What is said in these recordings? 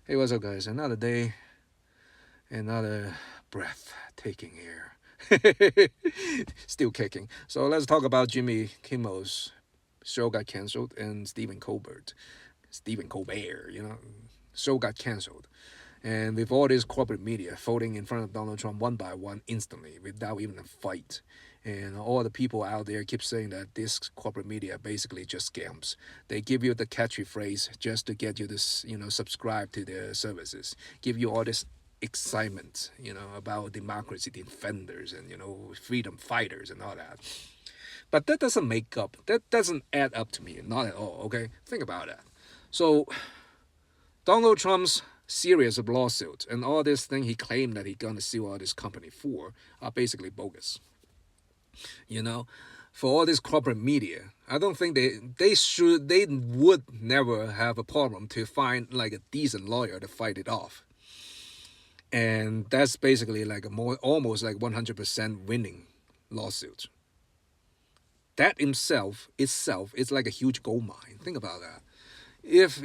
Hey, what's up, guys? Another day, another breath taking air. Still kicking. So let's talk about Jimmy Kimmel's show got canceled and Stephen Colbert, show got canceled. And with all this corporate media folding in front of Donald Trump one by one instantly without even a fight. And all the people out there keep saying that this corporate media basically just scams. They give you the catchy phrase just to get you to, subscribe to their services, give you all this excitement, about democracy defenders and, freedom fighters and all that. But that doesn't add up to me, not at all, okay? Think about that. So Donald Trump's series of lawsuits and all this thing he claimed that he's gonna sue all this company for are basically bogus. You know, for all this corporate media, I don't think they would never have a problem to find like a decent lawyer to fight it off. And that's basically like almost like 100% winning lawsuit. That itself is like a huge gold mine. Think about that. If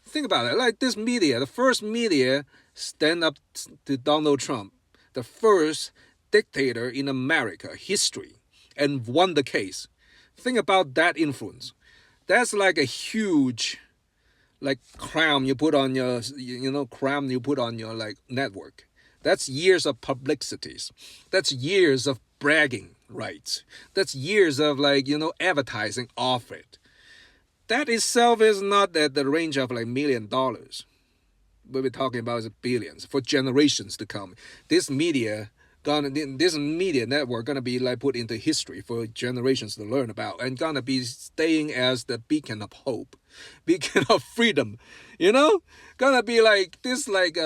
think about it, like this media, the first media stand up to Donald Trump, the first dictator in America history, and won the case. Think about that influence. That's like a huge, like crown you put on your, crown you put on your like network. That's years of publicities. That's years of bragging rights. That's years of like advertising off it. That itself is not at the range of like $1 million. What we're talking about is billions for generations to come. This media network gonna be like put into history for generations to learn about, and gonna be staying as the beacon of hope, beacon of freedom, gonna be like this, like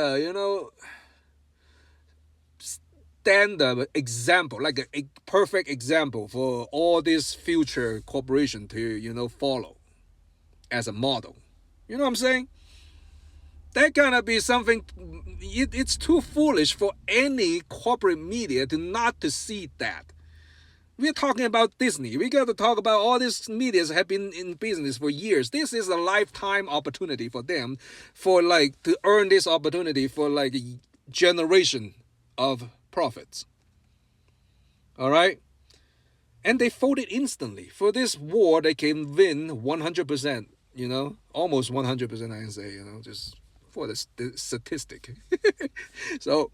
standard example, like a perfect example for all this future corporation to follow as a model. You know what I'm saying? That gonna be something. It's too foolish for any corporate media to not to see that. We're talking about Disney. We got to talk about all these medias have been in business for years. This is a lifetime opportunity for them, for like to earn this opportunity for like a generation of profits. All right, and they folded instantly. For this war, they can win 100%. Almost 100%. I can say. Just for the statistic. So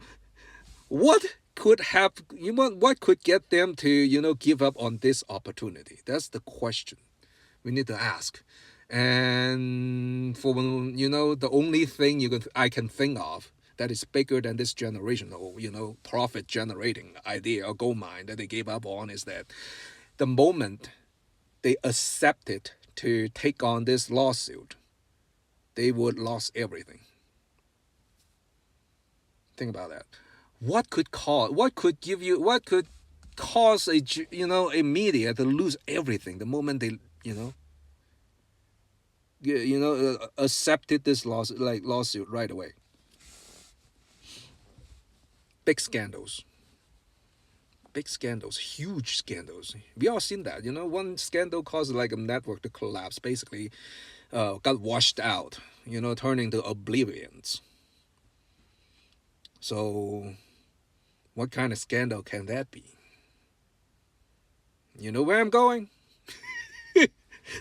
what could have what could get them to give up on this opportunity? That's the question we need to ask. And for the only thing I can think of that is bigger than this generational profit generating idea or gold mine that they gave up on is that the moment they accepted to take on this lawsuit, they would lose everything. Think about that. What could cause a media to lose everything the moment they accepted this lawsuit right away? Big scandals, huge scandals. We all seen that. One scandal caused like a network to collapse. Basically, got washed out. Turning to oblivions. So, what kind of scandal can that be? You know where I'm going?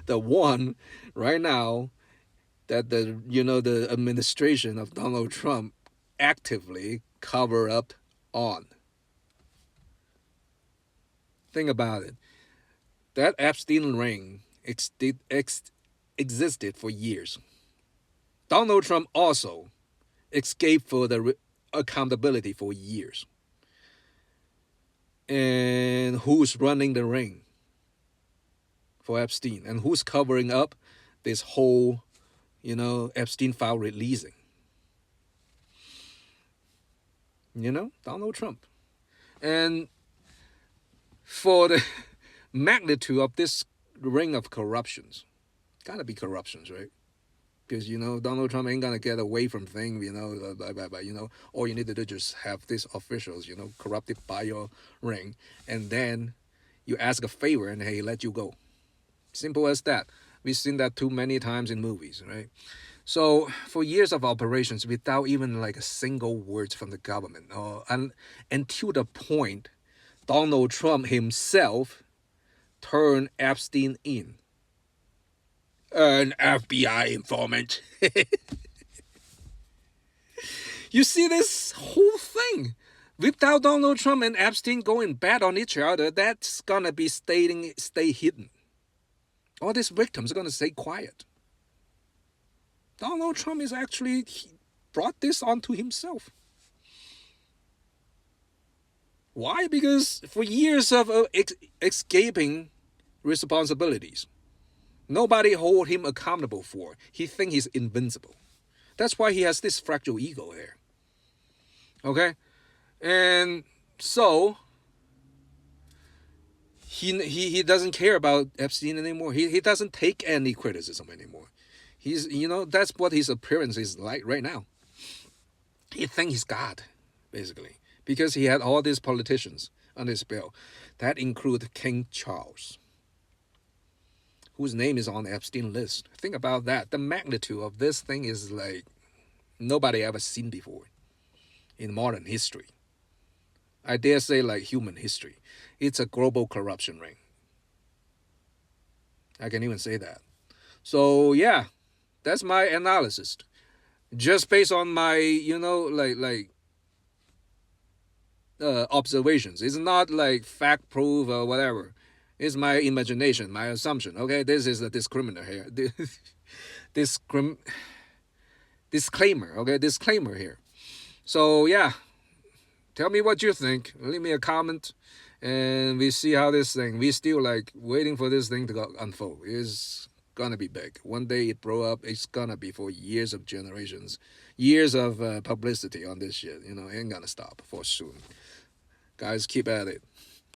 The one right now that the administration of Donald Trump actively cover up on. Think about it. That Epstein ring existed for years. Donald Trump also escaped for the accountability for years. And who's running the ring for Epstein? And who's covering up this whole, Epstein file releasing? Donald Trump. And for the magnitude of this ring of corruptions, gotta be corruptions, right? Because Donald Trump ain't gonna get away from things. All you need to do is just have these officials corrupted by your ring, and then you ask a favor and he let you go. Simple as that. We've seen that too many times in movies, right? So for years of operations without even like a single word from the government, until the point Donald Trump himself turned Epstein in. An FBI informant. You see this whole thing. Without Donald Trump and Epstein going bad on each other, that's gonna be stay hidden. All these victims are gonna stay quiet. Donald Trump is actually brought this onto himself. Why? Because for years of escaping responsibilities, nobody hold him accountable for. He think he's invincible. That's why he has this fragile ego there. Okay, and so he doesn't care about Epstein anymore. He doesn't take any criticism anymore. He's that's what his appearance is like right now. He thinks he's God, basically, because he had all these politicians on his bill. That include King Charles, whose name is on the Epstein list. Think about that. The magnitude of this thing is like nobody ever seen before in modern history. I dare say like human history. It's a global corruption ring. I can even say that. So yeah, that's my analysis. Just based on my, observations. It's not like fact proof or whatever. It's my imagination, my assumption. Okay, this is a discriminator here. Disclaimer. Okay, disclaimer here. So yeah, tell me what you think. Leave me a comment, and we see how this thing. We still like waiting for this thing to unfold. It's gonna be big. One day it blow up. It's gonna be for years of generations, years of publicity on this shit. Ain't gonna stop for soon. Guys, keep at it.